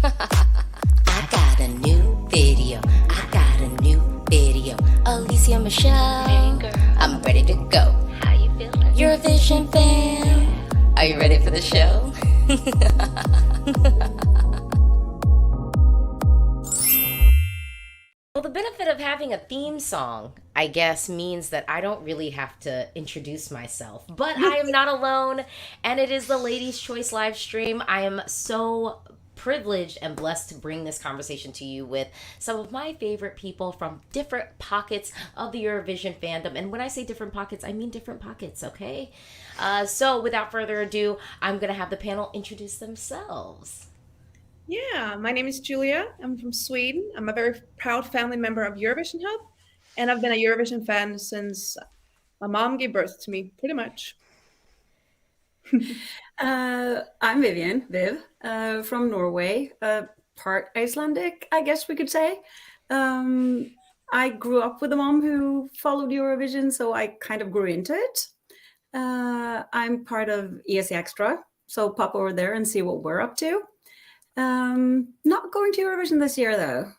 I got a new video. I got a new video. Alesia, Michelle. Hey girl, I'm ready to go. how you feeling? Eurovision fan. Are you ready for the show? Well, the benefit of having a theme song, I guess, means that I don't really have to introduce myself. But I am not alone, and it is the Ladies' Choice live stream. I am so privileged and blessed to bring this conversation to you with some of my favorite people from different pockets of the Eurovision fandom. And when I say different pockets, I mean different pockets, okay? So without further ado, I'm going to have the panel introduce themselves. Yeah, my name is Julia. I'm from Sweden. I'm a very proud family member of Eurovision Hub, and I've been a Eurovision fan since my mom gave birth to me, pretty much. I'm Viv, from Norway, part Icelandic, I guess we could say. I grew up with a mom who followed Eurovision, so I kind of grew into it. I'm part of ESC Extra, so pop over there and see what we're up to. Not going to Eurovision this year, though.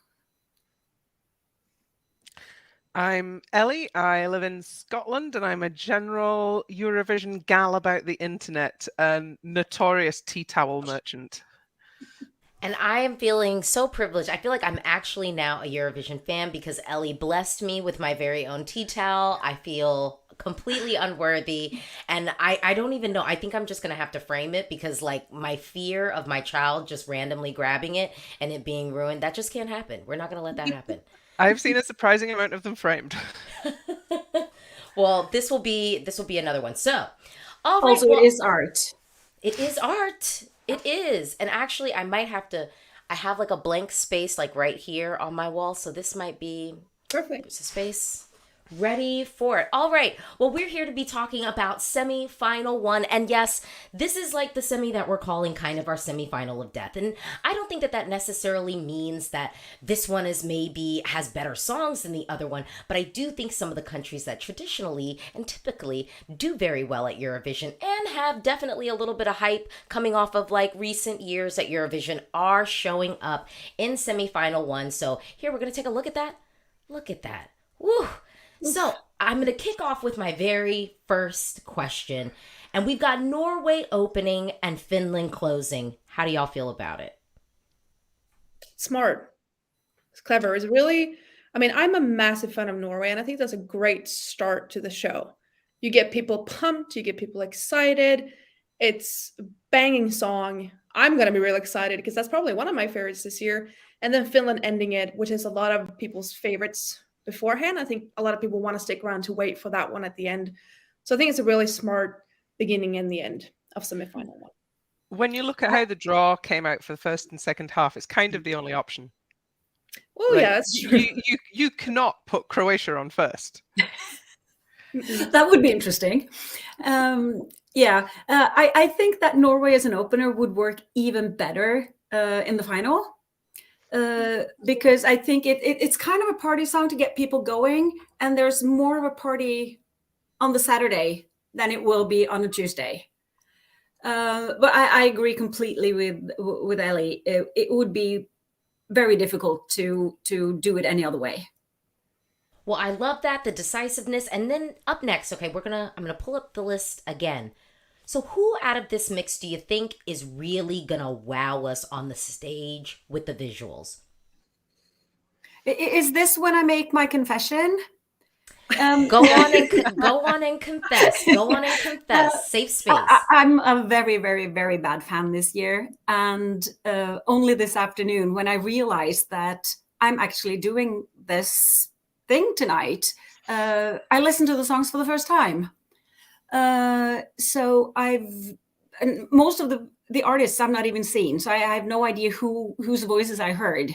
I'm Ellie. I live in Scotland and I'm a general Eurovision gal about the internet and notorious tea towel merchant. And I am feeling so privileged. I feel like I'm actually now a Eurovision fan because Ellie blessed me with my very own tea towel. I feel completely unworthy. And I don't even know. I think I'm just going to have to frame it because, like, my fear of my child just randomly grabbing it and it being ruined, that just can't happen. We're not going to let that happen. I've seen a surprising amount of them framed. Well, this will be another one. So, all right, Also, well, it is art. It is art. It is. And actually, I might have to, I have like a blank space like right here on my wall. So this might be, Perfect. there's a space. Ready for it. All right. Well, we're here to be talking about semi-final one. And yes, this is like the semi that we're calling kind of our semi-final of death. And I don't think that that necessarily means that this one is maybe has better songs than the other one. But I do think some of the countries that traditionally and typically do very well at Eurovision and have definitely a little bit of hype coming off of like recent years at Eurovision are showing up in semi-final one. So here we're going to take a look at that. Look at that. Woo! So I'm going to kick off with my very first question. And we've got Norway opening and Finland closing. How do y'all feel about it? Smart. It's clever. It's really, I mean, I'm a massive fan of Norway, and I think that's a great start to the show. You get people pumped, you get people excited. It's a banging song. I'm going to be really excited because that's probably one of my favorites this year. And then Finland ending it, which is a lot of people's favorites beforehand. I think a lot of people want to stick around to wait for that one at the end. So I think it's a really smart beginning and the end of semifinal one. When you look at how the draw came out for the first and second half, it's kind of the only option. Oh, Like, yeah, that's true. you cannot put Croatia on first. That would be interesting. I think that Norway as an opener would work even better in the final. Because I think it's kind of a party song to get people going, and there's more of a party on the Saturday than it will be on a Tuesday. But I agree completely with Ellie. It would be very difficult to do it any other way. Well, I love that, the decisiveness. And then up next, okay, I'm gonna pull up the list again. So who out of this mix do you think is really gonna wow us on the stage with the visuals? Is this when I make my confession? Go on and confess. Go on and confess. Safe space. I'm a very, very, very bad fan this year. And only this afternoon, when I realized that I'm actually doing this thing tonight, I listened to the songs for the first time. So and most of the artists I've not even seen, so I have no idea whose voices I heard.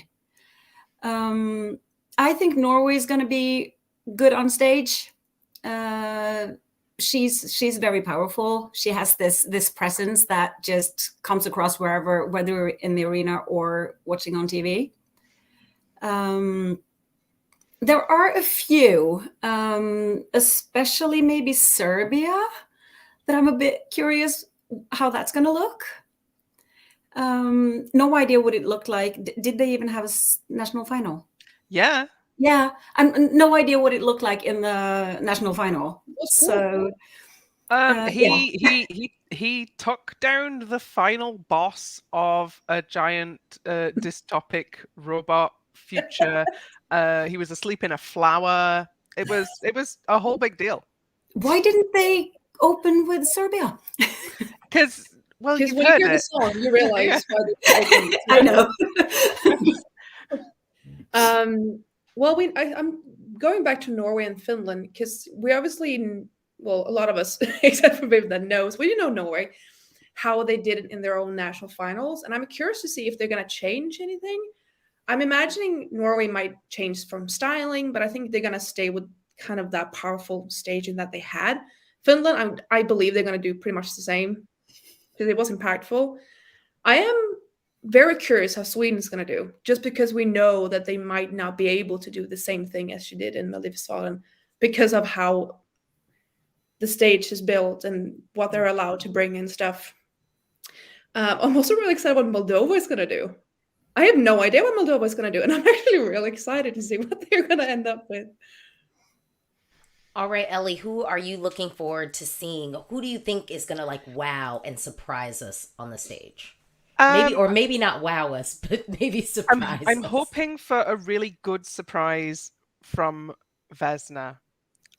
I think Norway is going to be good on stage. She's very powerful. She has this presence that just comes across wherever, whether in the arena or watching on TV. There are a few, especially maybe Serbia, that I'm a bit curious how that's going to look. No idea what it looked like. Did they even have a national final? Yeah. Yeah, no idea what it looked like in the national final. That's cool. So He took down the final boss of a giant dystopic robot future. He was asleep in a flower. It was a whole big deal. why didn't they open with Serbia? Because, well, Because you've when you heard hear the it. song, you realize why they opened it. I know. Well, I'm going back to Norway and Finland because we obviously, well, a lot of us, except for people that knows, we know Norway, how they did it in their own national finals, and I'm curious to see if they're gonna change anything. I'm imagining Norway might change from styling, but I think they're gonna stay with kind of that powerful staging that they had. Finland, I believe they're gonna do pretty much the same because it was impactful. I am very curious how Sweden's going to do, just because we know that they might not be able to do the same thing as she did in Melodifestivalen because of how the stage is built and what they're allowed to bring and stuff. I'm also really excited what Moldova is going to do. I have no idea what Moldova is going to do, and I'm actually really excited to see what they're going to end up with. All right, Ellie, who are you looking forward to seeing? Who do you think is going to like wow and surprise us on the stage? Maybe, or maybe not wow us, but maybe surprise I'm us. hoping for a really good surprise from Vesna.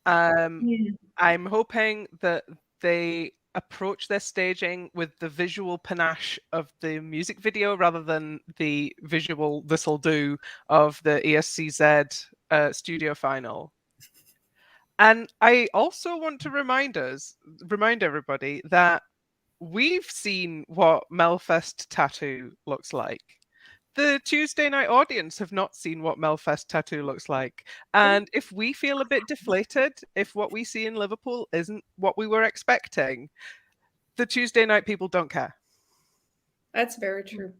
I'm hoping that they approach their staging with the visual panache of the music video rather than the visual this'll do of the ESCZ studio final. And I also want to remind everybody that we've seen what Melfest Tattoo looks like. The Tuesday night audience have not seen what Melfest Tattoo looks like. And if we feel a bit deflated, if what we see in Liverpool isn't what we were expecting, the Tuesday night people don't care. That's very true.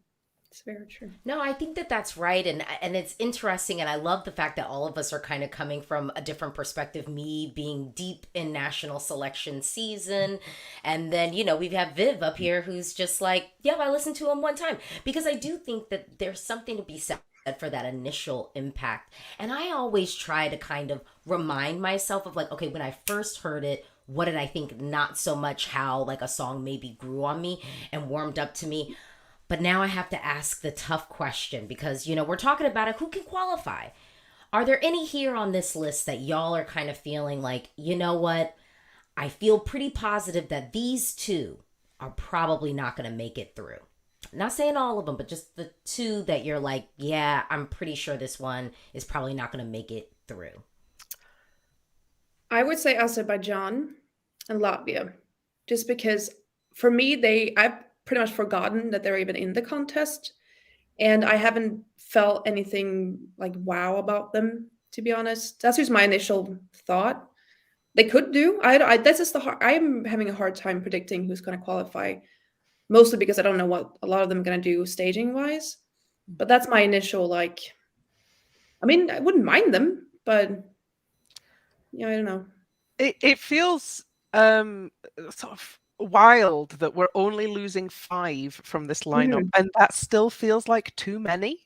It's very true. No, I think that that's right, and it's interesting, and I love the fact that all of us are kind of coming from a different perspective. Me being deep in national selection season, and then we have Viv up here who's just like, yeah, I listened to him one time because I do think that there's something to be said for that initial impact, and I always try to kind of remind myself of like, okay, when I first heard it, what did I think? Not so much how like a song maybe grew on me and warmed up to me. But now I have to ask the tough question because, we're talking about it. Who can qualify? Are there any here on this list that y'all are kind of feeling like, you know what? I feel pretty positive that these two are probably not going to make it through. Not saying all of them, but just the two that you're like, yeah, I'm pretty sure this one is probably not going to make it through. I would say Azerbaijan and Latvia, just because for me, I've pretty much forgotten that they're even in the contest, and I haven't felt anything like wow about them, to be honest. That's just my initial thought. They could do. That's just I'm having a hard time predicting who's going to qualify, mostly because I don't know what a lot of them are going to do staging wise. But that's my initial like. I mean, I wouldn't mind them, but I don't know. It feels sort of wild that we're only losing 5 from this lineup, and that still feels like too many.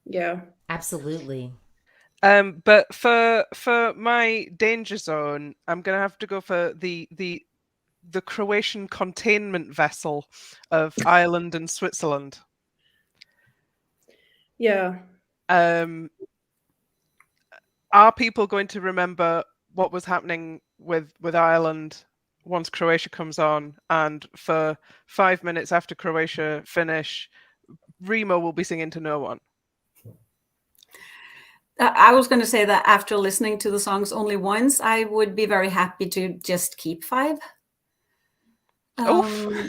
Yeah, absolutely. But for my danger zone, I'm gonna have to go for the Croatian containment vessel of Ireland and Switzerland. Yeah. Are people going to remember what was happening with Ireland once Croatia comes on, and for 5 minutes after Croatia finish, Remo will be singing to no one? I was going to say that after listening to the songs only once, I would be very happy to just keep 5. Terribly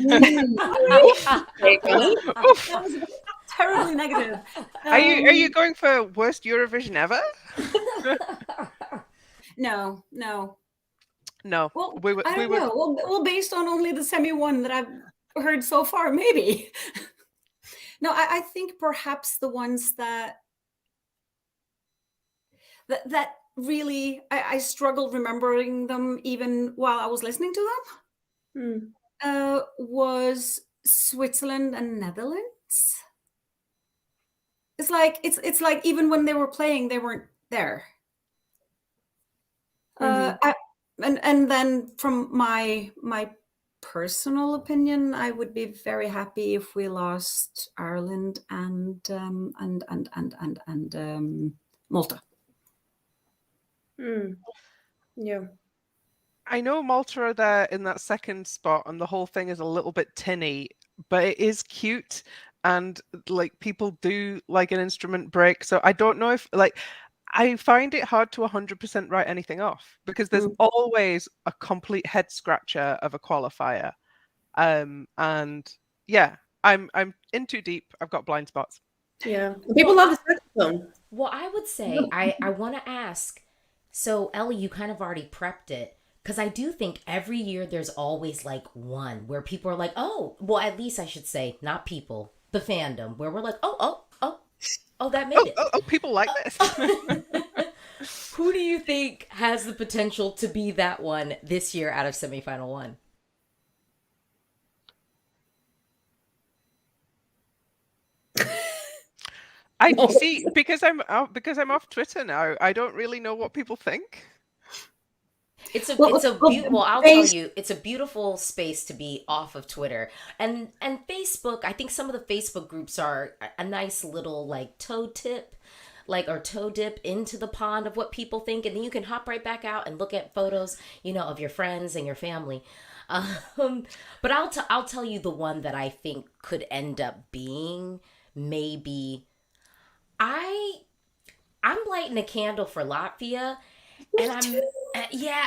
negative. Are you going for worst Eurovision ever? No. Well, I don't know. Well, based on only the semi one that I've heard so far, maybe. No, I think perhaps the ones that really I struggled remembering them even while I was listening to them was Switzerland and Netherlands. It's like even when they were playing, they weren't there. And then from my personal opinion, I would be very happy if we lost Ireland and Malta. Yeah. I know Malta are there in that second spot, and the whole thing is a little bit tinny, but it is cute, and like people do like an instrument break. So I don't know if like I find it hard to 100% write anything off because there's always a complete head scratcher of a qualifier, and yeah, I'm in too deep. I've got blind spots. Yeah, people love the saxophone. Well, I would say I want to ask. So Ellie, you kind of already prepped it. Because I do think every year there's always like one where people are like, oh, well, at least I should say, not people, the fandom, where we're like, oh, that made it. Oh, people like this. Who do you think has the potential to be that one this year out of semifinal one? I see, because I'm off Twitter now. I don't really know what people think. I'll tell you, it's a beautiful space to be off of Twitter and Facebook. I think some of the Facebook groups are a nice little like toe dip into the pond of what people think, and then you can hop right back out and look at photos, of your friends and your family. But I'll tell you the one that I think could end up being maybe. I'm lighting a candle for Latvia. And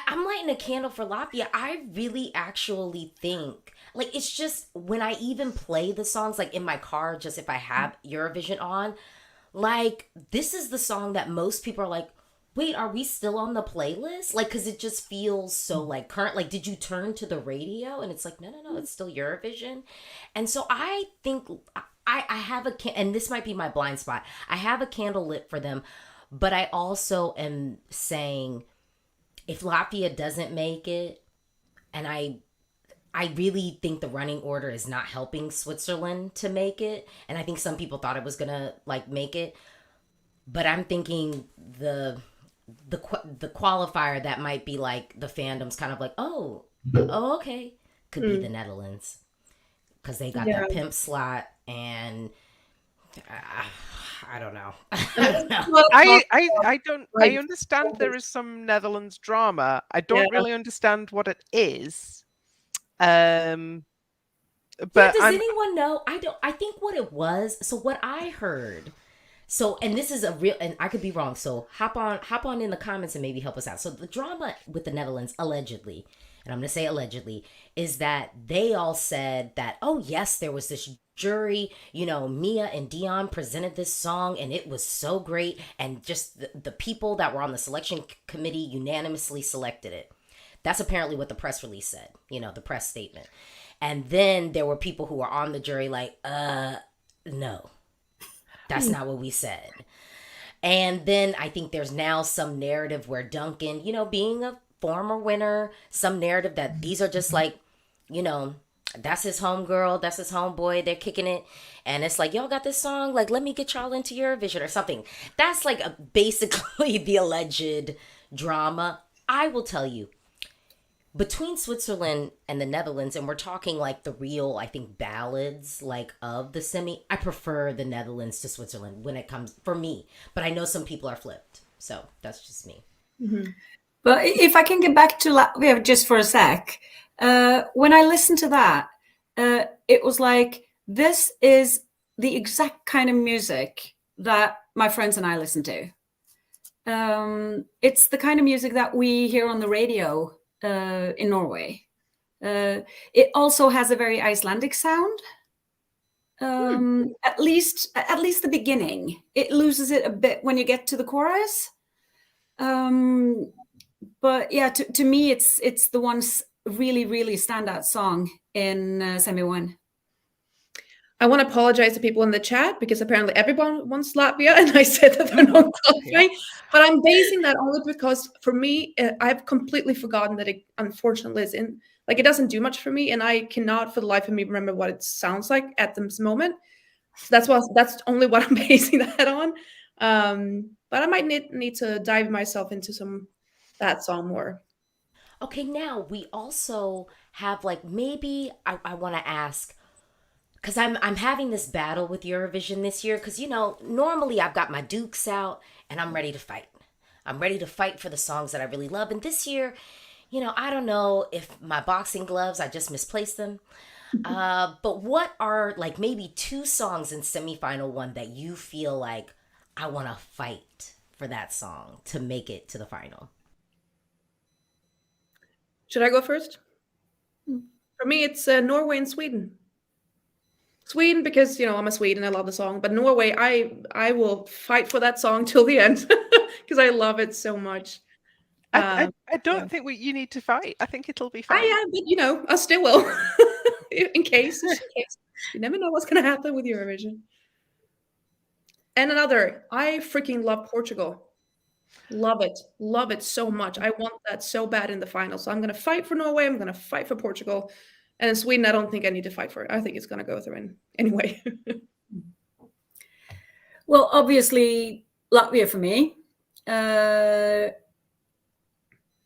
I'm lighting a candle for Latvia. I really actually think, like, it's just when I even play the songs, like in my car, just if I have Eurovision on, like, this is the song that most people are like, wait, are we still on the playlist? Like, because it just feels so, like, current. Like, did you turn to the radio? And it's like, no, it's still Eurovision. And so I think I have and this might be my blind spot. I have a candle lit for them. But I also am saying, if Latvia doesn't make it, and I really think the running order is not helping Switzerland to make it, and I think some people thought it was gonna like make it, but I'm thinking the qualifier that might be like the fandom's kind of like, oh okay, could be the Netherlands, because they got that pimp slot and. I don't know. I understand there is some Netherlands drama. I don't really understand what it is. But does anyone know? I think what it was. So what I heard. So, and this is a real, and I could be wrong. So hop on in the comments and maybe help us out. So the drama with the Netherlands, allegedly, and I'm going to say allegedly, is that they all said that, oh yes, there was this jury, Mia and Dion presented this song and it was so great, and just the people that were on the selection committee unanimously selected it. That's apparently what the press release said, the press statement. And then there were people who were on the jury like, no, that's not what we said. And then I think there's now some narrative where Duncan, being a former winner, some narrative that these are just like, that's his homegirl, that's his homeboy, they're kicking it. And it's like, y'all got this song, like, let me get y'all into Eurovision or something. That's like basically the alleged drama. I will tell you, between Switzerland and the Netherlands, and we're talking like the real, I think, ballads like of the semi, I prefer the Netherlands to Switzerland when it comes, for me. But I know some people are flipped. So that's just me. Mm-hmm. But if I can get back to Latvia just for a sec, when I listened to that, it was like, this is the exact kind of music that my friends and I listen to. It's the kind of music that we hear on the radio in Norway. It also has a very Icelandic sound. At least the beginning. It loses it a bit when you get to the chorus. But yeah, to me, it's the one really, really standout song in Semi 1. I want to apologize to people in the chat because apparently everyone wants Latvia, and I said that they're not qualifying. But I'm basing that only because for me, I've completely forgotten that it unfortunately is in Like, it doesn't do much for me, and I cannot for the life of me remember what it sounds like at this moment. So that's only what I'm basing that on. But I might need to dive myself into that song more. Okay, now we also have like maybe I want to ask because I'm having this battle with Eurovision this year because normally I've got my dukes out and I'm ready to fight. I'm ready to fight for the songs that I really love, and this year, I don't know if my boxing gloves, I just misplaced them. But what are like maybe 2 songs in semifinal 1 that you feel like I want to fight for that song to make it to the final? Should I go first? For me, it's Norway and Sweden. Sweden, because I'm a Swede and I love the song, but Norway, I will fight for that song till the end because I love it so much. I don't yeah. think you need to fight. I think it'll be fine. But I still will, in case. You never know what's gonna happen with Eurovision. And I freaking love Portugal. Love it so much. I want that so bad in the final. So I'm gonna fight for Norway. I'm gonna fight for Portugal. And in Sweden, I don't think I need to fight for it. I think it's gonna go through anyway. Well, obviously Latvia for me.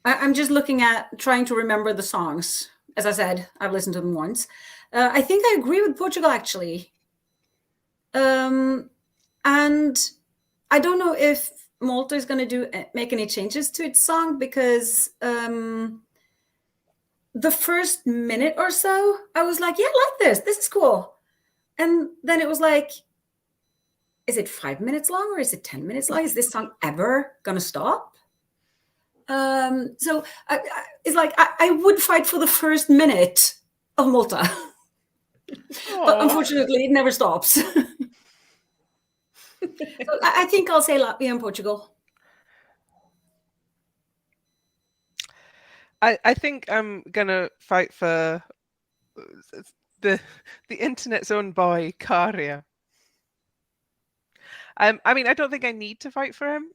I'm just looking at trying to remember the songs. As I said, I've listened to them once. I think I agree with Portugal, actually. And I don't know if Malta is going to make any changes to its song because the first minute or so, I was like, yeah, I like this. This is cool. And then it was like, is it 5 minutes long or is it 10 minutes long? Is this song ever going to stop? So it's like I would fight for the first minute of Malta. But unfortunately, it never stops. So I think I'll say Latvia and Portugal. I think I'm gonna fight for the internet's own boy, Karia. I mean, I don't think I need to fight for him.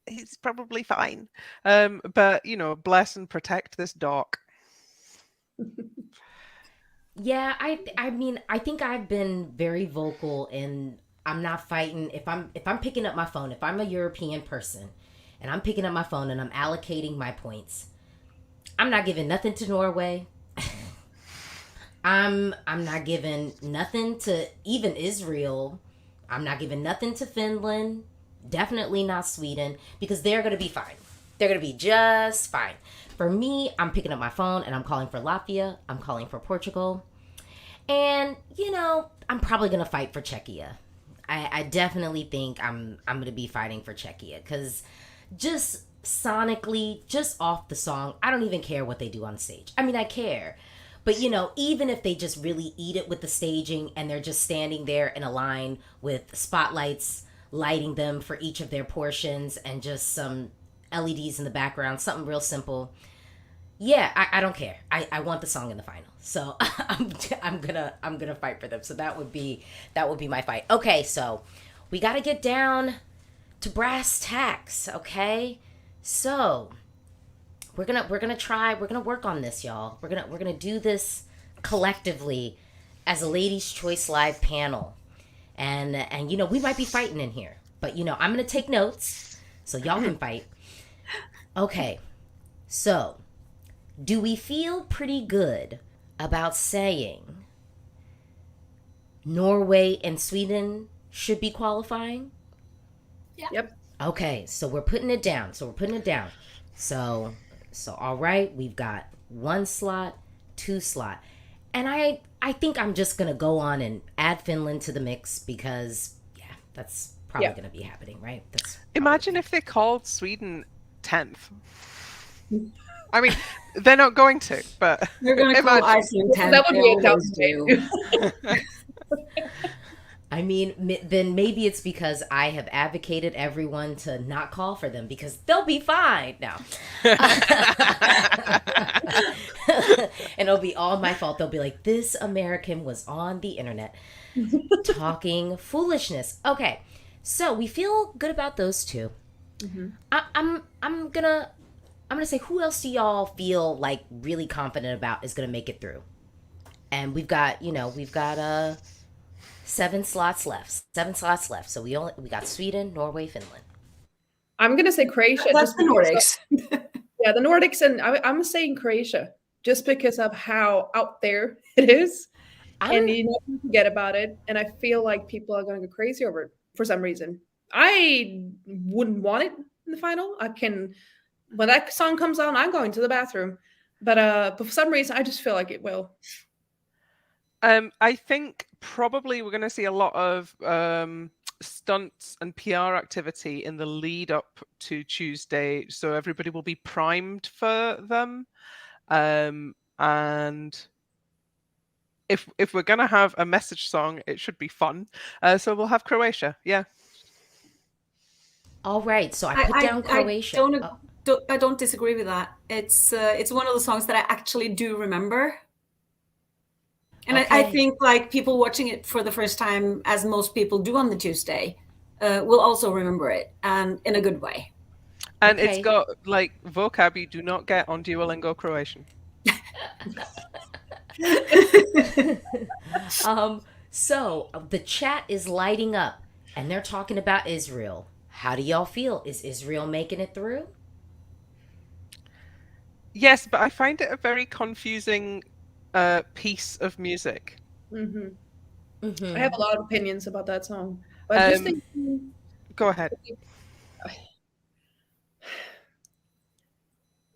He's probably fine. But bless and protect this doc. Yeah, I mean, I think I've been very vocal in I'm not fighting if I'm picking up my phone, if I'm a European person and I'm picking up my phone and I'm allocating my points, I'm not giving nothing to Norway. I'm not giving nothing to even Israel. I'm not giving nothing to Finland. Definitely not Sweden, because they're going to be fine. They're going to be just fine. For me, I'm picking up my phone and I'm calling for Latvia. I'm calling for Portugal. And, I'm probably going to fight for Czechia. I definitely think I'm going to be fighting for Czechia because just sonically, just off the song, I don't even care what they do on stage. I mean, I care. But, even if they just really eat it with the staging and they're just standing there in a line with spotlights lighting them for each of their portions and just some LEDs in the background, something real simple. Yeah, I don't care. I want the song in the final. So I'm gonna fight for them. So that would be my fight. Okay, so we gotta get down to brass tacks, okay? So we're gonna work on this, y'all. We're gonna do this collectively as a Ladies' Choice Live panel. And we might be fighting in here, but I'm gonna take notes so y'all can fight. Okay, so do we feel pretty good about saying Norway and Sweden should be qualifying? Yeah. Yep. Okay, so we're putting it down. So all right, we've got 1 slot, 2 slot, and I think I'm just gonna go on and add Finland to the mix because that's probably gonna be happening, right? Imagine if they called Sweden 10th. I mean, they're not going to, but they're going to call Iceland 10th. That would be a tough. I mean, then maybe it's because I have advocated everyone to not call for them because they'll be fine now. And it'll be all my fault. They'll be like, this American was on the internet talking foolishness. Okay, so we feel good about those 2. Mm-hmm. I'm gonna I'm gonna say, who else do y'all feel like really confident about is gonna make it through? And we've got 7 slots left. 7 slots left. So we got Sweden, Norway, Finland. I'm gonna say Croatia. That's just the because Nordics. yeah, the Nordics, and I'm saying Croatia just because of how out there it is, and I'm you never forget about it. And I feel like people are going to go crazy over it for some reason. I wouldn't want it in the final. I can when that song comes on, I'm going to the bathroom. But for some reason, I just feel like it will. I think probably we're going to see a lot of stunts and PR activity in the lead up to Tuesday, so everybody will be primed for them. And if we're going to have a message song, it should be fun. So we'll have Croatia. Yeah. all right. So I put down Croatia. I don't disagree with that. It's one of the songs that I actually do remember. And I Okay. think like people watching it for the first time, as most people do on the Tuesday, will also remember it, and in a good way. And Okay. it's got like vocab you do not get on Duolingo Croatian. So the chat is lighting up, and they're talking about Israel. How do y'all feel? Is Israel making it through? Yes, but I find it a very confusing piece of music. Hmm Mm-hmm. I have a lot of opinions about that song, but I just think Go ahead.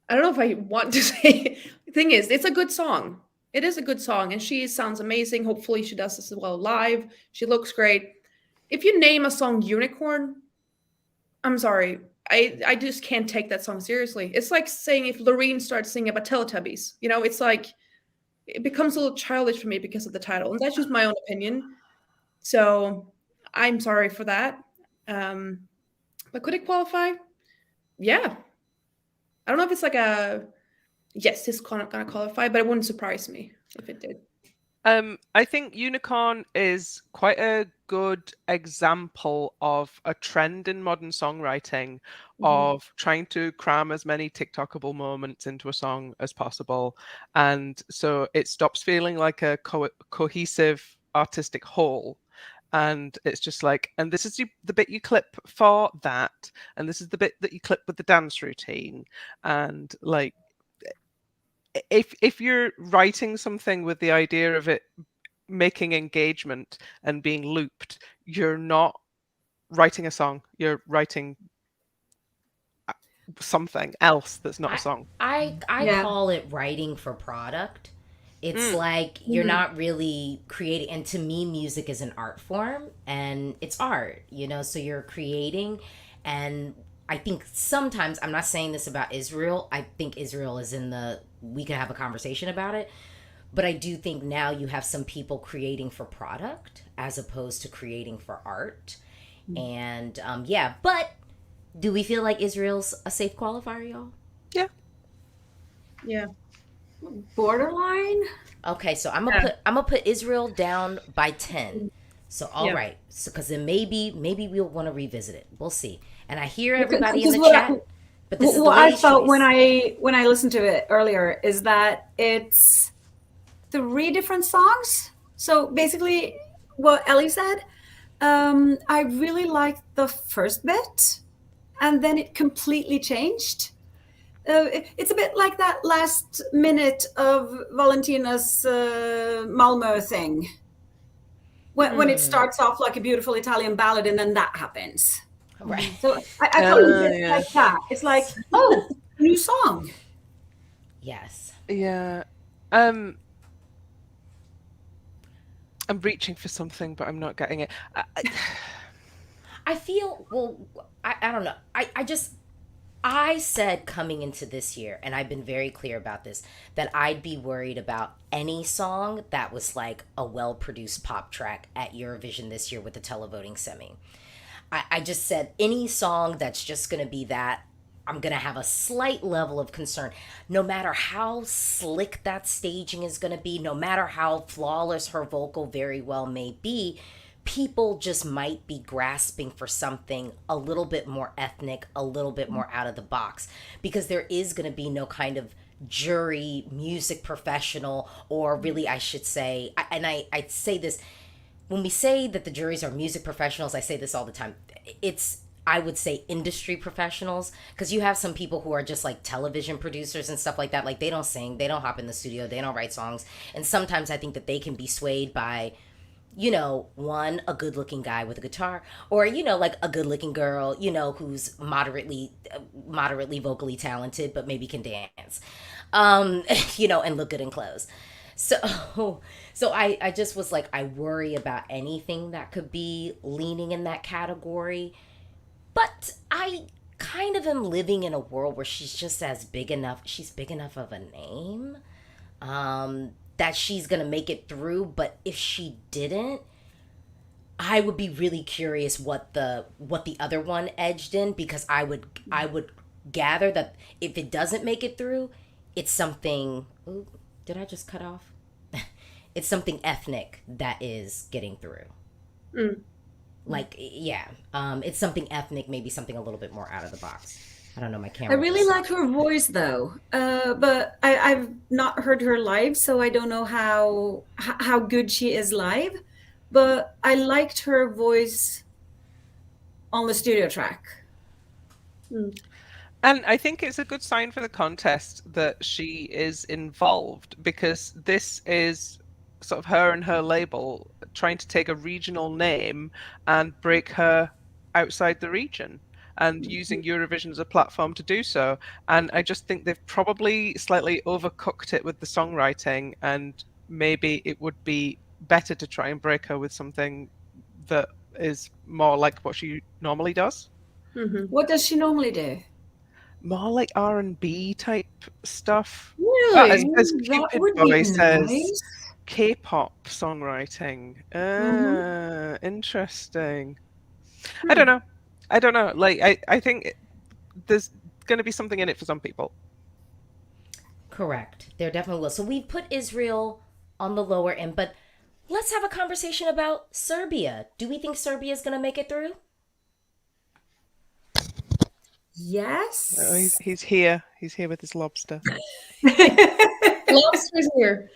I don't know if I want to say. The thing is, it's a good song. It is a good song, and she sounds amazing. Hopefully, she does this as well live. She looks great. If you name a song Unicorn, I'm sorry. I just can't take that song seriously. It's like saying if Loreen starts singing about Teletubbies. It's like it becomes a little childish for me because of the title, and that's just my own opinion. So I'm sorry for that. But could it qualify? Yeah. I don't know if it's like a yes, it's gonna qualify, but it wouldn't surprise me if it did. I think Unicorn is quite a good example of a trend in modern songwriting of trying to cram as many TikTokable moments into a song as possible. And so it stops feeling like a cohesive artistic whole. And it's just like, and this is the bit you clip for that. And this is the bit that you clip with the dance routine. And like, if you're writing something with the idea of it making engagement and being looped, you're not writing a song, you're writing something else that's not a song. I Yeah. call it writing for product. It's Mm. like you're not really creating, and to me music is an art form, and it's art, so you're creating. And I think sometimes, I'm not saying this about Israel, I think Israel is we could have a conversation about it, but I do think now you have some people creating for product as opposed to creating for art. And yeah, but do we feel like Israel's a safe qualifier, y'all? Yeah. Yeah. Borderline. Okay, so I'm gonna put Israel down by 10. So all Yeah. right, so because then maybe we'll want to revisit it. We'll see. And I hear everybody in Because the what chat, but this is the what I lady's felt choice. when I listened to it earlier is that it's 3 different songs. So basically, what Ellie said, I really liked the first bit, and then it completely changed. It's a bit like that last minute of Valentina's Malmö thing. When it starts off like a beautiful Italian ballad and then that happens. Right. So I felt a bit Yeah. like that. It's like, oh, new song. Yes. Yeah. I'm reaching for something, but I'm not getting it. I feel, well, I don't know. I said coming into this year, and I've been very clear about this, that I'd be worried about any song that was like a well produced pop track at Eurovision this year with the televoting semi. I just said any song that's just going to be that, I'm going to have a slight level of concern. No matter how slick that staging is going to be, no matter how flawless her vocal very well may be, people just might be grasping for something a little bit more ethnic, a little bit more out of the box, because there is going to be no kind of jury music professional, or really, I should say, I say this when we say that the juries are music professionals, I say this all the time. It's, I would say, industry professionals, because you have some people who are just like television producers and stuff like that. Like, they don't sing, they don't hop in the studio, they don't write songs. And sometimes I think that they can be swayed by, you know, one, a good looking guy with a guitar, or, you know, like a good looking girl, you know, who's moderately vocally talented, but maybe can dance, you know, and look good in clothes. So, I just was like, I worry about anything that could be leaning in that category. But I kind of am living in a world where she's just she's big enough of a name, that she's gonna make it through. But if she didn't, I would be really curious what the other one edged in, because I would gather that if it doesn't make it through, it's something. Ooh, did I just cut off? It's something ethnic that is getting through. Like, yeah, it's something ethnic, maybe something a little bit more out of the box. I don't know, my camera. I really like her voice, though, but I've not heard her live, so I don't know how good she is live. But I liked her voice on the studio track. And I think it's a good sign for the contest that she is involved, because this is sort of her and her label trying to take a regional name and break her outside the region, and using Eurovision as a platform to do so. And I just think they've probably slightly overcooked it with the songwriting, and maybe it would be better to try and break her with something that is more like what she normally does. What does she normally do? More like R&B type stuff. Really? As That Cupid would Boy be says, nice. K-pop songwriting. Interesting. I don't know. Like, I think there's going to be something in it for some people. Correct. There definitely will. So we put Israel on the lower end, but let's have a conversation about Serbia. Do we think Serbia is going to make it through? Yes. Oh, he's here. He's here with his lobster. Lobster's here.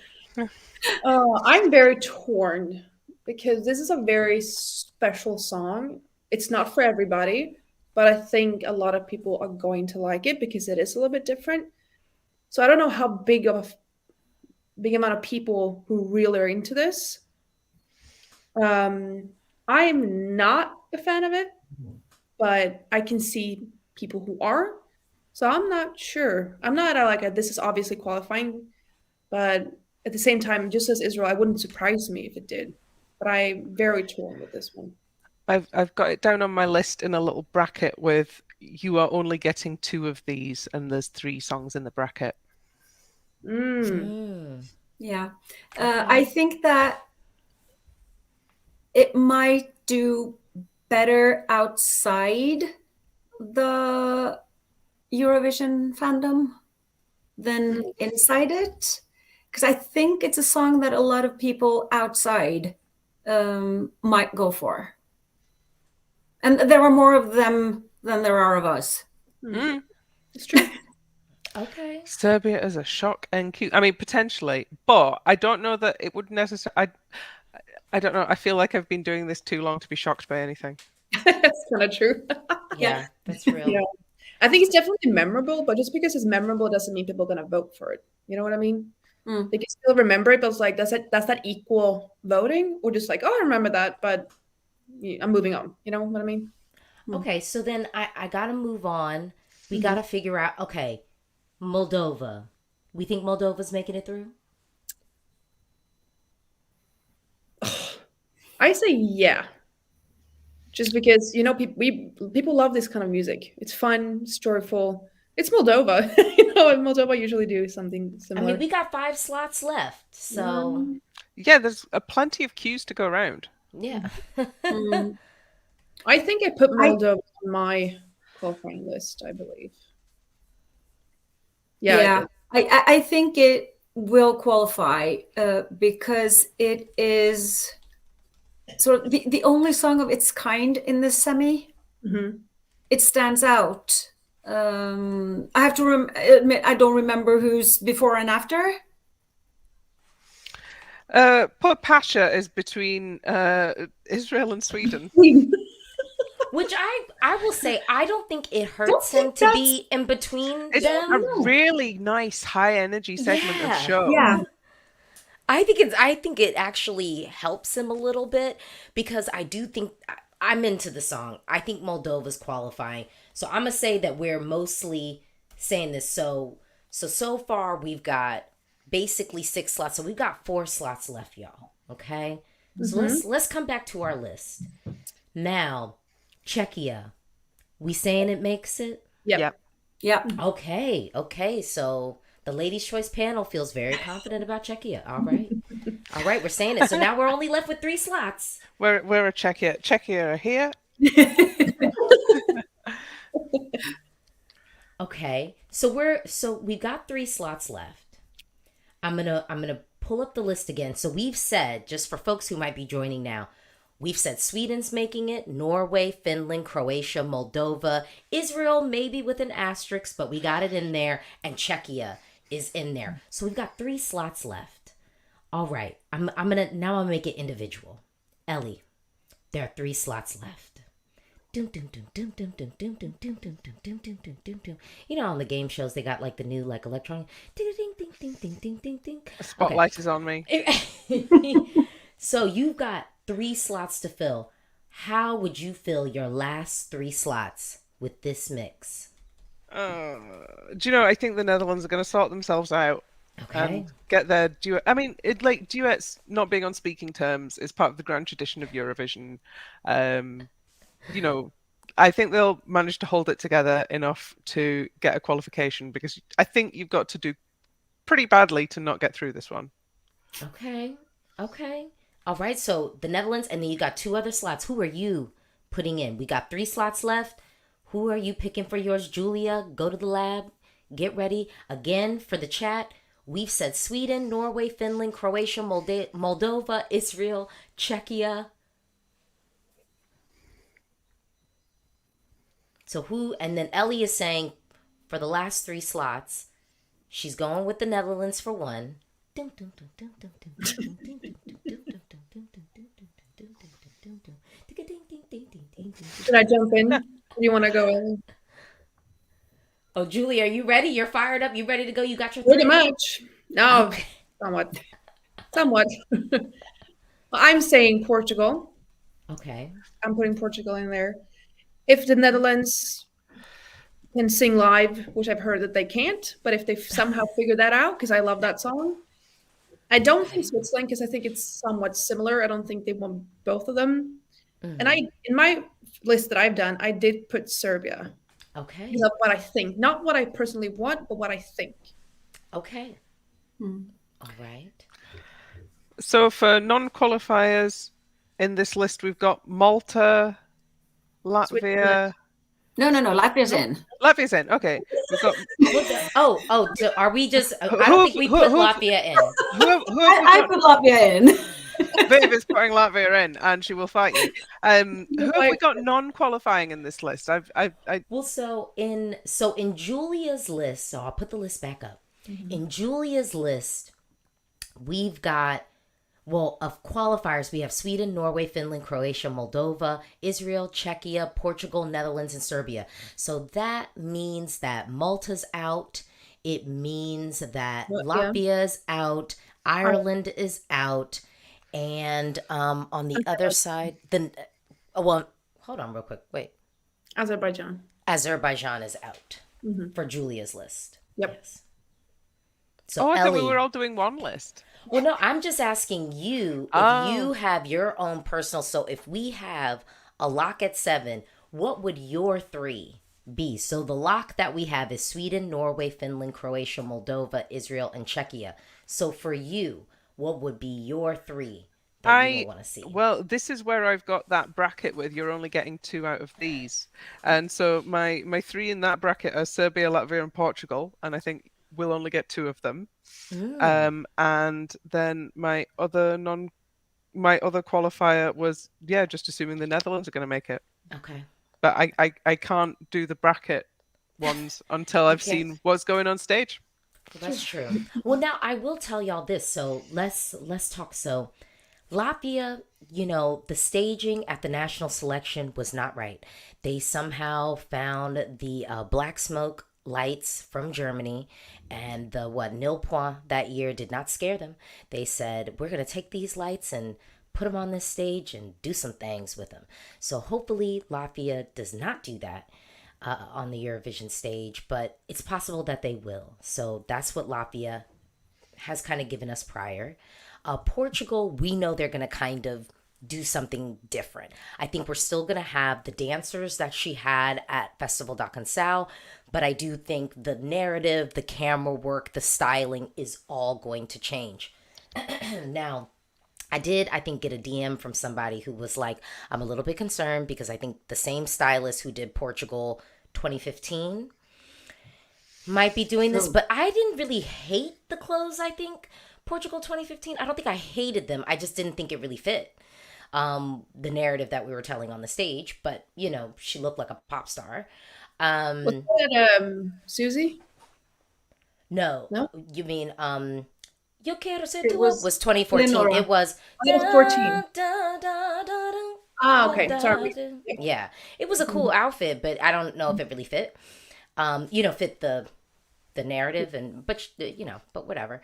I'm very torn, because this is a very special song. It's not for everybody, but I think a lot of people are going to like it because it is a little bit different. So I don't know how big amount of people who really are into this. I'm not a fan of it, but I can see people who are. So I'm not sure. I'm not this is obviously qualifying, but at the same time, just as Israel, I wouldn't surprise me if it did. But I'm very torn with this one. I've got it down on my list in a little bracket with, you are only getting 2 of these, and there's 3 songs in the bracket. Yeah. I think that it might do better outside the Eurovision fandom than inside it, because I think it's a song that a lot of people outside might go for, and there are more of them than there are of us. It's true. Okay. Serbia is a shock and cute. I mean, potentially, but I don't know that it would necessarily. I don't know. I feel like I've been doing this too long to be shocked by anything. That's kind of true. Yeah, that's real. Yeah. I think it's definitely memorable, but just because it's memorable doesn't mean people are gonna vote for it. You know what I mean? They can still remember it, but it's like, that's that equal voting, or just like, oh, I remember that, but I'm moving on. You know what I mean? Okay, so then I gotta move on. We gotta figure out, okay, Moldova. We think Moldova's making it through? I say yeah. Just because, people love this kind of music. It's fun, storyful. It's Moldova. Moldova usually do something I similar. mean, we got 5 slots left, so Yeah, there's plenty of cues to go around. yeah. I think I put Moldova on my qualifying list, I believe. Yeah, I think it will qualify because it is sort of the only song of its kind in this semi. Mhm. It stands out. I have to admit I don't remember who's before and after. Poor Pasha is between Israel and Sweden. Which I will say, I don't think it hurts Don't him think to that's- be in between It's them. a really nice high energy segment of Yeah. show. Yeah. I think it actually helps him a little bit because I do think I'm into the song. I think Moldova's qualifying. So I'm gonna say that we're mostly saying this. So far we've got basically 6 slots. So we've got 4 slots left, y'all. Okay? So let's come back to our list. Now, Czechia. We saying it makes it? Yep. Yep. Yeah. Okay. So the ladies' choice panel feels very confident about Czechia. All right, we're saying it. So now we're only left with 3 slots. We're a Czechia are here. Okay. So we've got 3 slots left. I'm gonna pull up the list again. So we've said, just for folks who might be joining now, we've said Sweden's making it, Norway, Finland, Croatia, Moldova, Israel maybe with an asterisk, but we got it in there, and Czechia is in there. So we've got 3 slots left. All right. I'm gonna make it individual. Ellie, there are 3 slots left. You know, on the game shows they got like the new like electronic ding ding ding ding ding ding ding ding. The spotlight is on me. So you've got 3 slots to fill. How would you fill your last 3 slots with this mix? Do you know? I think the Netherlands are going to sort themselves out Okay. and get their duet. I mean, duets not being on speaking terms is part of the grand tradition of Eurovision. You know, I think they'll manage to hold it together enough to get a qualification because I think you've got to do pretty badly to not get through this one. Okay. All right. So the Netherlands, and then you got 2 other slots. Who are you putting in? We got 3 slots left. Who are you picking for yours? Julia, go to the lab. Get ready. Again, for the chat, we've said Sweden, Norway, Finland, Croatia, Moldova, Israel, Czechia. So who, and then Ellie is saying for the last 3 slots, she's going with the Netherlands for 1. Should I jump in? Do you want to go in? Oh, Julie, are you ready? You're fired up. You ready to go? You got your Pretty 3? much. No, Okay. somewhat. Well, I'm saying Portugal. Okay. I'm putting Portugal in there. If the Netherlands can sing live, which I've heard that they can't, but if they somehow figure that out, because I love that song. I don't think Switzerland, because I think it's somewhat similar. I don't think they want both of them. And in my list that I've done, I did put Serbia. Okay. Because of what I think, not what I personally want, but what I think. Okay. All right. So for non-qualifiers in this list, we've got Malta, Latvia. Switzerland. No, Latvia's in. Latvia's in. Okay. We've got So are we just? I don't think we put Latvia in. who have we I got? put Latvia in. Viv is putting Latvia in, and she will fight you. Who have we got non-qualifying in this list? Well, so in Julia's list, so I'll put the list back up. In Julia's list, we've got, well, of qualifiers, we have Sweden, Norway, Finland, Croatia, Moldova, Israel, Czechia, Portugal, Netherlands, and Serbia. So that means that Malta's out. It means that Latvia's out. Ireland is out. And on the other side, hold on real quick. Wait. Azerbaijan. Azerbaijan is out for Julia's list. Yep. Yes. So I thought we Ellie, were all doing one list. well, no, I'm just asking you if you have your own personal. So if we have a lock at 7, what would your 3 be? So the lock that we have is Sweden, Norway, Finland, Croatia, Moldova, Israel, and Czechia. So for you, what would be your 3 that you want to see? Well, this is where I've got that bracket with you're only getting 2 out of these. And so my 3 in that bracket are Serbia, Latvia, and Portugal. And I think we'll only get 2 of them. And then my other my other qualifier was, just assuming the Netherlands are going to make it. Okay. But I can't do the bracket ones until I've seen what's going on stage. Well, that's true. Well, now I will tell y'all this. So let's talk. So Latvia, the staging at the national selection was not right. They somehow found the black smoke lights from Germany, and the nil point that year did not scare them. They said, we're going to take these lights and put them on this stage and do some things with them. So hopefully Latvia does not do that on the Eurovision stage, but it's possible that they will. So that's what Latvia has kind of given us prior. Portugal, we know they're going to kind of do something different. I think we're still going to have the dancers that she had at Festival da Canção, but I do think the narrative, the camera work, the styling is all going to change. Now, I think, get a DM from somebody who was like, I'm a little bit concerned because I think the same stylist who did Portugal 2015 might be doing this, but I didn't really hate the clothes, I think. Portugal 2015, I don't think I hated them. I just didn't think it really fit the narrative that we were telling on the stage, but, she looked like a pop star. Was that Susie? No. You mean Yo quiero ser tu was 2014. Lenora. It was 14. Ah, okay. Sorry. Yeah. It was a cool outfit, but I don't know if it really fit. Fit the narrative but whatever.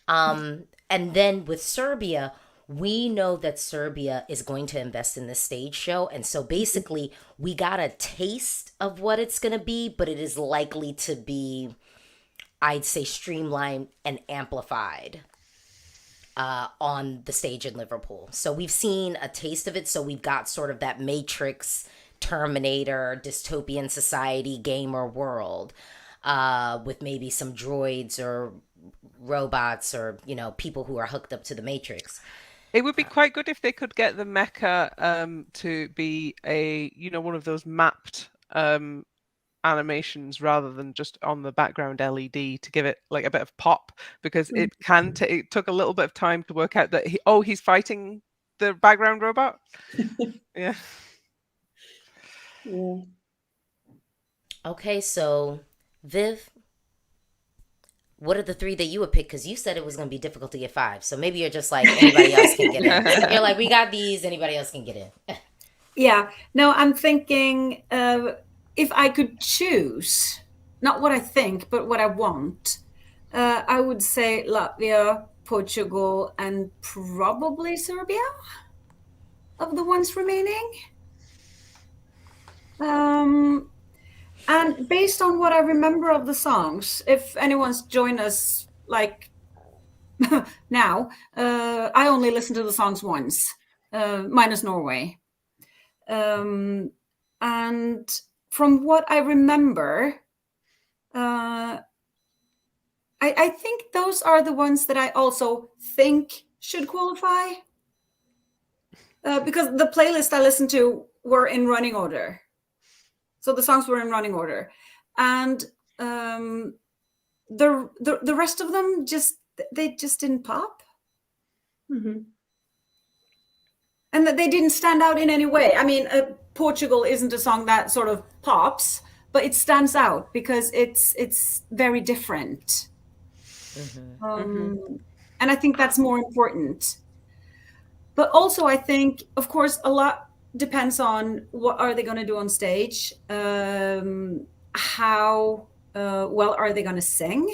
And then with Serbia, we know that Serbia is going to invest in this stage show. And so basically we got a taste of what it's going to be, but it is likely to be, I'd say, streamlined and amplified on the stage in Liverpool. So we've seen a taste of it. So we've got sort of that Matrix, Terminator, dystopian society, gamer world with maybe some droids or robots or, people who are hooked up to the Matrix. It would be quite good if they could get the mecha to be one of those mapped animations rather than just on the background LED to give it like a bit of pop, because it took a little bit of time to work out that he's fighting the background robot. Yeah. Okay, so Viv, what are the three that you would pick? Because you said it was going to be difficult to get 5. So maybe you're just like, anybody else can get in. You're like, we got these, anybody else can get in. Yeah. No, I'm thinking if I could choose, not what I think, but what I want, I would say Latvia, Portugal, and probably Serbia of the ones remaining. And based on what I remember of the songs, if anyone's joined us like now, I only listened to the songs once, minus Norway. And from what I remember, I think those are the ones that I also think should qualify. Because the playlist I listened to were in running order. So the songs were in running order, and the rest of them they just didn't pop, and that they didn't stand out in any way. I mean, Portugal isn't a song that sort of pops, but it stands out because it's very different, and I think that's more important. But also, I think, of course, a lot depends on what are they going to do on stage, how well are they going to sing.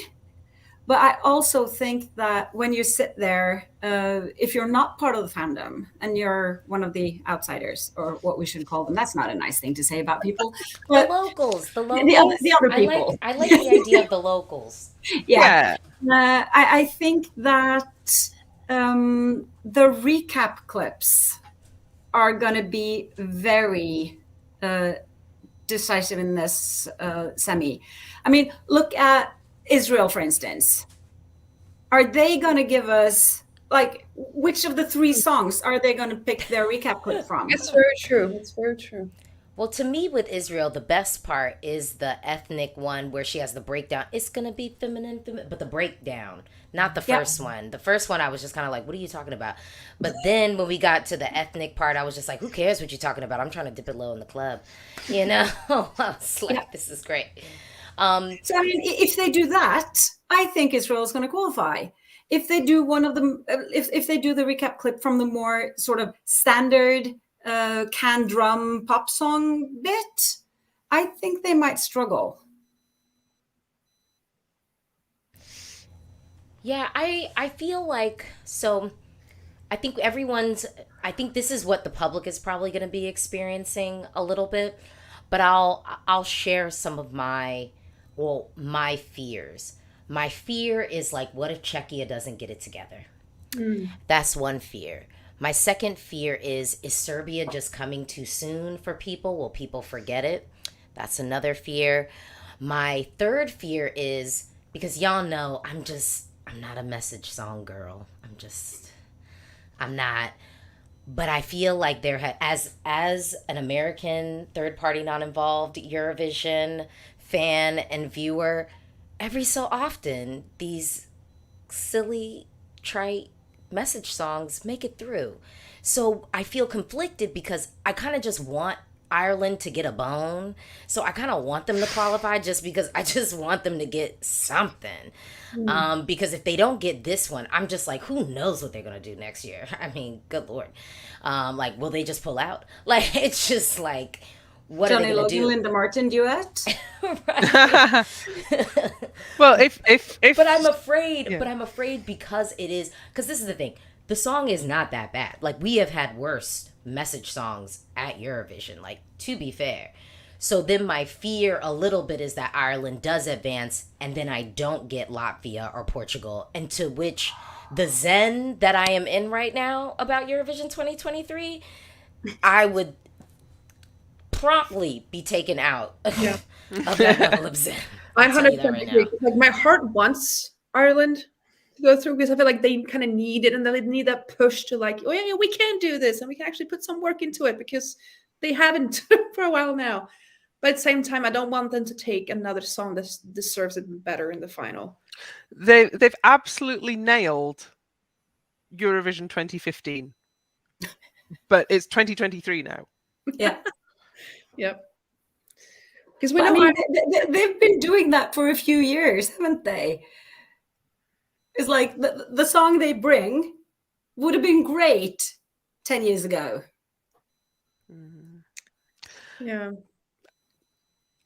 But I also think that when you sit there, if you're not part of the fandom and you're one of the outsiders, or what we should call them, that's not a nice thing to say about people, but the locals. the other people. I like the idea of the locals. Yeah. I think that the recap clips are going to be very decisive in this semi. I mean, look at Israel, for instance. Are they going to give us, like, which of the 3 songs are they going to pick their recap clip from? That's very true. That's very true. Well, to me, with Israel, the best part is the ethnic one where she has the breakdown. It's gonna be feminine, but the breakdown, not the Yeah. first one. The first one, I was just kind of like, "What are you talking about?" But then when we got to the ethnic part, I was just like, "Who cares what you're talking about? I'm trying to dip it low in the club," you know. I was like, Yeah. "This is great." So I mean, if they do that, I think Israel is going to qualify. If they do one of them, if they do the recap clip from the more sort of standard can drum pop song bit, I think they might struggle. Yeah, I feel like so. I think I think this is what the public is probably going to be experiencing a little bit, but I'll share some of my fears. My fear is like, what if Czechia doesn't get it together? That's one fear. My second fear is Serbia just coming too soon for people? Will people forget it? That's another fear. My third fear is because y'all know I'm not a message song girl. I'm not. But I feel like as an American third party non involved Eurovision fan and viewer, every so often these silly trite message songs make it through. So I feel conflicted because I kind of just want Ireland to get a bone. So I kind of want them to qualify just because I just want them to get something. Because if they don't get this one, I'm just like, who knows what they're going to do next year? I mean, good Lord. Like, will they just pull out? Like, it's just like, what Johnny are they going to Logan, do? Linda Martin duet. Well, if But I'm afraid. Yeah. But I'm afraid because because this is the thing. The song is not that bad. Like, we have had worse message songs at Eurovision. Like, to be fair. So then my fear a little bit is that Ireland does advance, and then I don't get Latvia or Portugal. And to which the zen that I am in right now about Eurovision 2023, I would promptly be taken out of that level of zen. I I'll tell you 100% that right agree. now. Like my heart wants Ireland to go through because I feel like they kind of need it and they need that push to like, oh yeah, we can do this and we can actually put some work into it because they haven't for a while now. But at the same time, I don't want them to take another song that deserves it better in the final. they've absolutely nailed Eurovision 2015, but it's 2023 now. Yeah. Yep. Because we But I know mean, they've been doing that for a few years, haven't they? It's like the song they bring would have been great 10 years ago. yeah.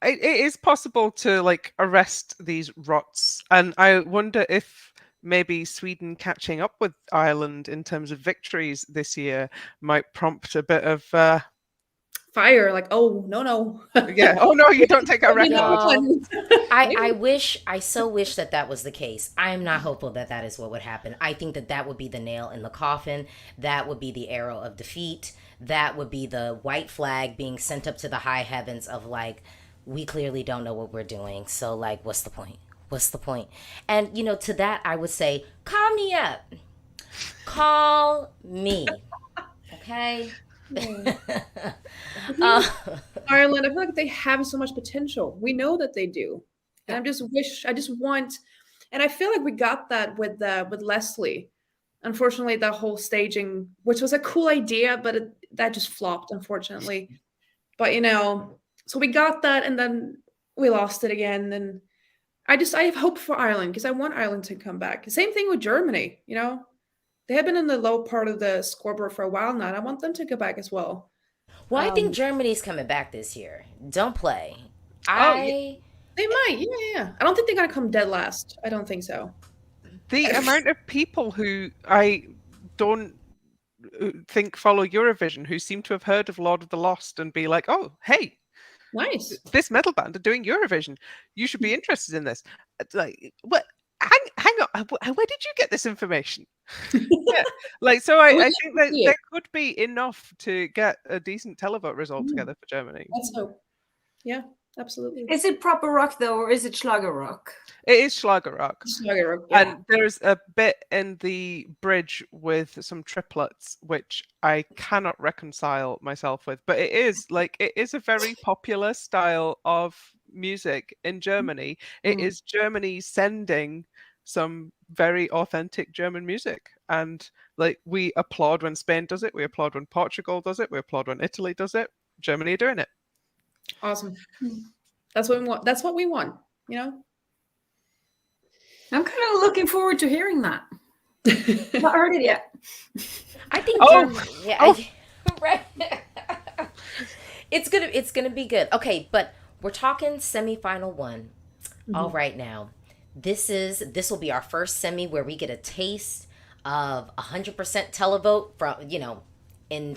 It is possible to like arrest these rots, and I wonder if maybe Sweden catching up with Ireland in terms of victories this year might prompt a bit of Fire, like, oh no. yeah. Oh no, you don't take our record. No. I so wish that was the case. I am not hopeful that is what would happen. I think that would be the nail in the coffin. That would be the arrow of defeat. That would be the white flag being sent up to the high heavens of like, we clearly don't know what we're doing. So like, what's the point? What's the point? And to that I would say, call me up. Call me. Okay? Ireland, I feel like they have so much potential. We know that they do. And I just want, and I feel like we got that with Leslie. Unfortunately, the whole staging, which was a cool idea, but that just flopped, unfortunately. But so we got that, and then we lost it again. And I have hope for Ireland because I want Ireland to come back. Same thing with Germany. They have been in the low part of the scoreboard for a while now, and I want them to go back as well. Well, I think Germany's coming back this year. Don't play. They might. Yeah. I don't think they're going to come dead last. I don't think so. The amount of people who I don't think follow Eurovision who seem to have heard of Lord of the Lost and be like, oh, hey, nice. This metal band are doing Eurovision. You should be interested in this. It's like, what? Hang on. Where did you get this information? Yeah. Like, so I think that there could be enough to get a decent televote result together for Germany. Let's hope. Yeah. Absolutely. Is it proper rock though, or is it Schlager rock? It is Schlager rock. Schlager rock, yeah. And there's a bit in the bridge with some triplets, which I cannot reconcile myself with. But it is a very popular style of music in Germany. It Mm. is Germany sending some very authentic German music. And like we applaud when Spain does it, we applaud when Portugal does it, we applaud when Italy does it. Germany are doing it. Awesome. That's what we want. That's what we want, you know? I'm kind of looking forward to hearing that. Not heard it yet. I think Oh! Germany, yeah, Oh! right. It's gonna be good. Okay, but we're talking semifinal one. All right, now this will be our first semi where we get a taste of 100% televote from in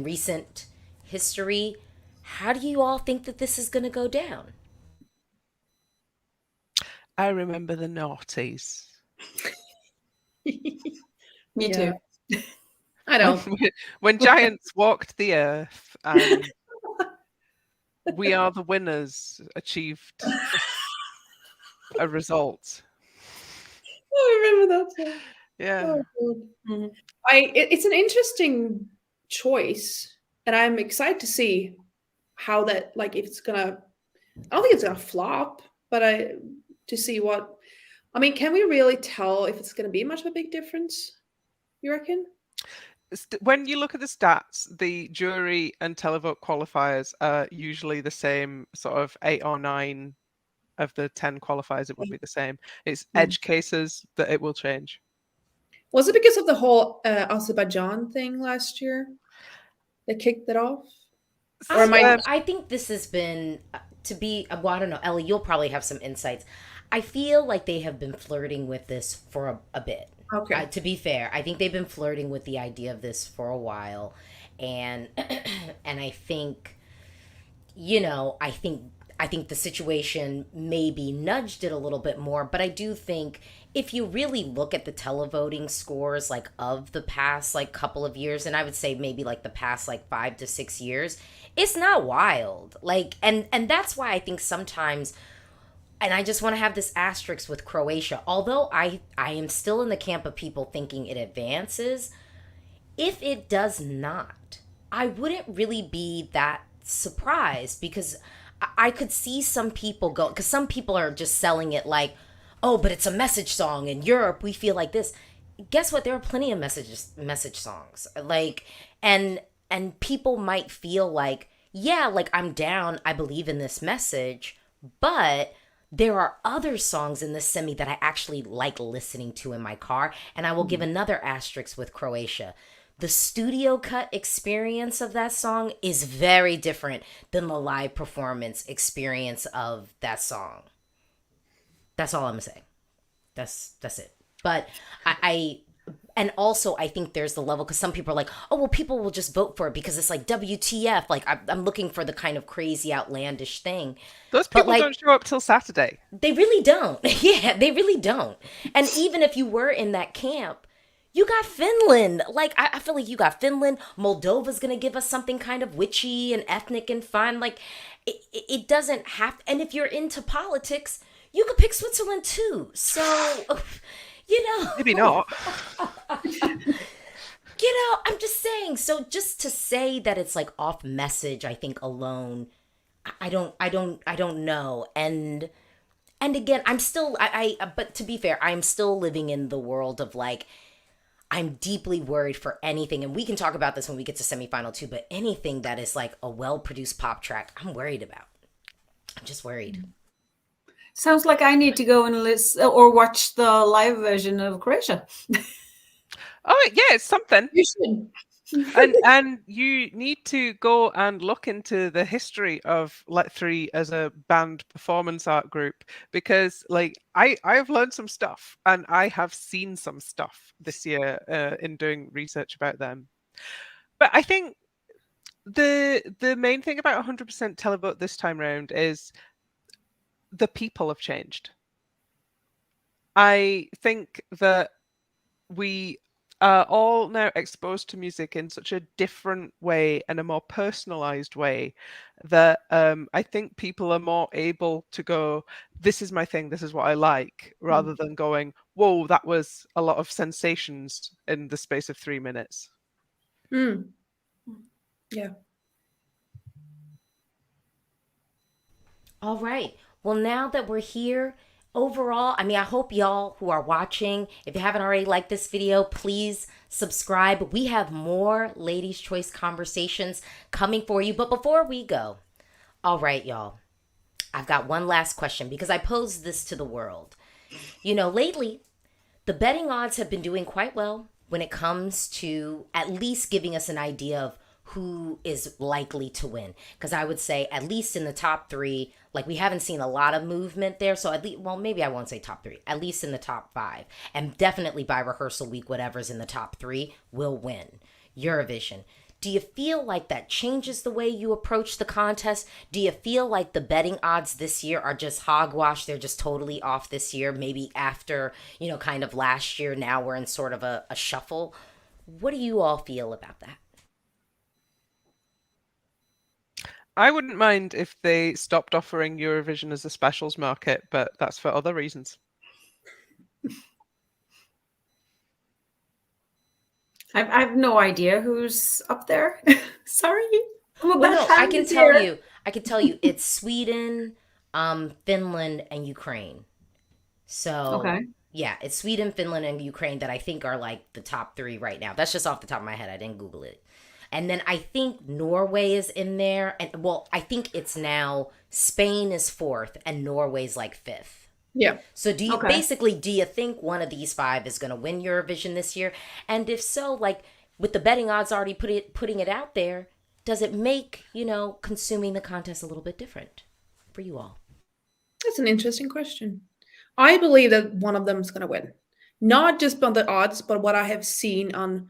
recent history. How do you all think that this is gonna go down? I remember the noughties. Me too. I don't. When giants walked the earth and we are the winners achieved a result. I remember that song. Yeah. Oh, God. Mhm. It's an interesting choice, and I'm excited to see how that, like, if it's gonna. I don't think it's gonna flop, but to see what. I mean, can we really tell if it's gonna be much of a big difference? You reckon? When you look at the stats, the jury and televote qualifiers are usually the same, sort of 8 or 9 of the 10 qualifiers. It would be the same. It's edge cases that it will change. Was it because of the whole Azerbaijan thing last year that kicked it off? Or am I? I think this has been to be. Well, I don't know, Ellie. You'll probably have some insights. I feel like they have been flirting with this for a bit. Okay. To be fair, I think they've been flirting with the idea of this for a while, and and I think, I think the situation maybe nudged it a little bit more, but I do think if you really look at the televoting scores like of the past like couple of years, and I would say maybe like the past like 5 to 6 years, it's not wild. Like and that's why I think sometimes, and I just want to have this asterisk with Croatia. Although I am still in the camp of people thinking it advances, if it does not, I wouldn't really be that surprised because I could see some people go, because some people are just selling it like, oh, but it's a message song. In Europe, we feel like this. Guess what? There are plenty of message songs. Like, and people might feel like, yeah, like I'm down. I believe in this message, but there are other songs in the semi that I actually like listening to in my car. And I will give another asterisk with Croatia. The studio cut experience of that song is very different than the live performance experience of that song. That's all I'm saying. That's it. But and also I think there's the level, because some people are like, oh, well, people will just vote for it because it's like WTF. Like I'm looking for the kind of crazy outlandish thing. Those But, people like, don't show up till Saturday. They really don't. Yeah, they really don't. And even if you were in that camp, you got Finland. Like, I feel like you got Finland. Moldova's going to give us something kind of witchy and ethnic and fun. Like, it doesn't have. And if you're into politics, you could pick Switzerland too. So, Maybe not. I'm just saying. So just to say that it's like off message, I think alone, I don't know. And again, I'm still, but to be fair, I'm still living in the world of like, I'm deeply worried for anything, and we can talk about this when we get to semifinal too, but anything that is like a well-produced pop track, I'm worried about. I'm just worried. Sounds like I need to go and listen or watch the live version of Croatia. Oh, yeah, it's something. You should. And you need to go and look into the history of Let 3 as a band performance art group, because like I've learned some stuff and I have seen some stuff this year in doing research about them. But I think the main thing about 100% televote this time round is the people have changed. I think that we are all now exposed to music in such a different way and a more personalized way that I think people are more able to go, this is my thing, this is what I like, rather than going, whoa, that was a lot of sensations in the space of 3 minutes. Mm. Yeah. All right. Well, now that we're here, overall, I mean, I hope y'all who are watching, if you haven't already liked this video, please subscribe. We have more Ladies' Choice conversations coming for you. But before we go, all right, y'all, I've got one last question because I posed this to the world. You know, lately, the betting odds have been doing quite well when it comes to at least giving us an idea of who is likely to win. Because I would say at least in the top three, like we haven't seen a lot of movement there. So at least, well, maybe I won't say top three, at least in the top five. And definitely by rehearsal week, whatever's in the top three will win Eurovision. Do you feel like that changes the way you approach the contest? Do you feel like the betting odds this year are just hogwash? They're just totally off this year. Maybe after, you know, kind of last year, now we're in sort of a shuffle. What do you all feel about that? I wouldn't mind if they stopped offering Eurovision as a specials market, but that's for other reasons. I have no idea who's up there. Sorry. I'm a Well, bad no, fan I can this tell year. you. I can tell you it's Sweden, Finland, and Ukraine. So, Okay. yeah, it's Sweden, Finland, and Ukraine that I think are like the top three right now. That's just off the top of my head. I didn't Google it. And then I think Norway is in there. And well, I think it's now Spain is fourth and Norway's like fifth. Yeah. So do you Okay. basically do you think one of these five is going to win Eurovision this year? And if so, like with the betting odds already putting it out there, does it make, you know, consuming the contest a little bit different for you all? That's an interesting question. I believe that one of them is going to win. Not just on the odds, but what I have seen on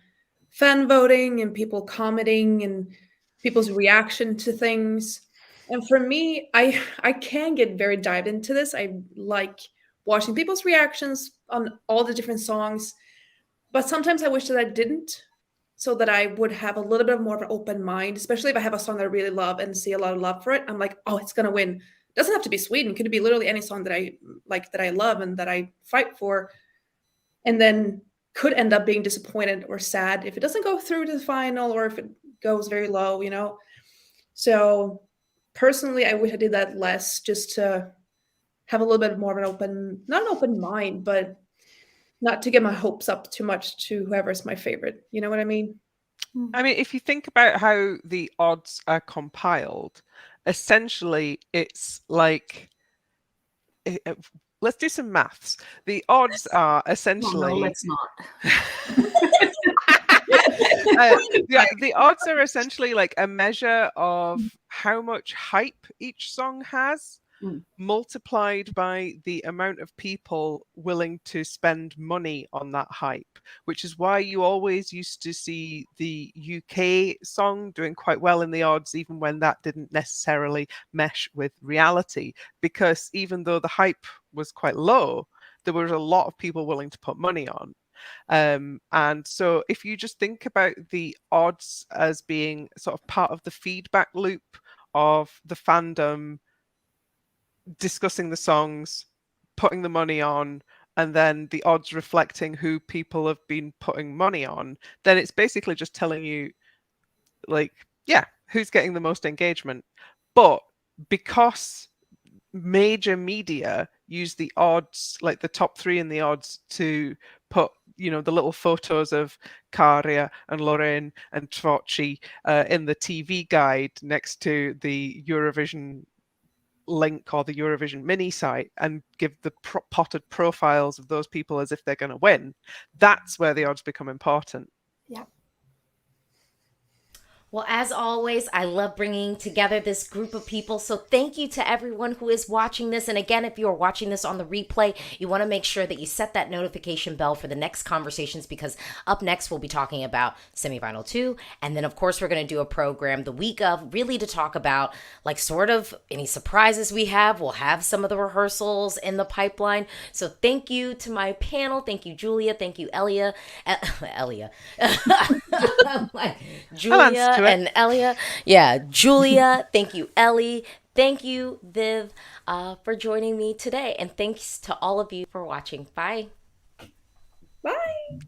fan voting and people commenting and people's reaction to things. And for me, I can get very dived into this. I like watching people's reactions on all the different songs, but sometimes I wish that I didn't, so that I would have a little bit more of an open mind, especially if I have a song that I really love and see a lot of love for it. I'm like, oh, it's gonna win. Doesn't have to be Sweden. It could be literally any song that I like, that I love and that I fight for, and then could end up being disappointed or sad if it doesn't go through to the final or if it goes very low, you know? So personally, I wish I did that less, just to have a little bit more of an open, not an open mind, but not to get my hopes up too much to whoever's my favorite. You know what I mean? I mean, if you think about how the odds are compiled, essentially it's like, let's do some maths. The odds are Oh, no, essentially let's not. the odds are essentially like a measure of how much hype each song has, Mm. multiplied by the amount of people willing to spend money on that hype, which is why you always used to see the UK song doing quite well in the odds, even when that didn't necessarily mesh with reality, because even though the hype was quite low, there was a lot of people willing to put money on. And so if you just think about the odds as being sort of part of the feedback loop of the fandom discussing the songs, putting the money on, and then the odds reflecting who people have been putting money on, then it's basically just telling you, like, yeah, who's getting the most engagement. But because major media use the odds, like the top three in the odds, to put, you know, the little photos of Karia and Lorraine and Tvochi in the TV guide next to the Eurovision link or the Eurovision mini site, and give the potted profiles of those people as if they're going to win, that's where the odds become important. Yeah. Well, as always, I love bringing together this group of people. So thank you to everyone who is watching this. And again, if you are watching this on the replay, you want to make sure that you set that notification bell for the next conversations, because up next we'll be talking about semifinal 2. And then, of course, we're going to do a program the week of, really to talk about like sort of any surprises we have. We'll have some of the rehearsals in the pipeline. So thank you to my panel. Thank you, Julia. Thank you, Elia. Elia. Julia and Elia. Yeah, Julia. Thank you, Ellie. Thank you, Viv, for joining me today. And thanks to all of you for watching. Bye. Bye.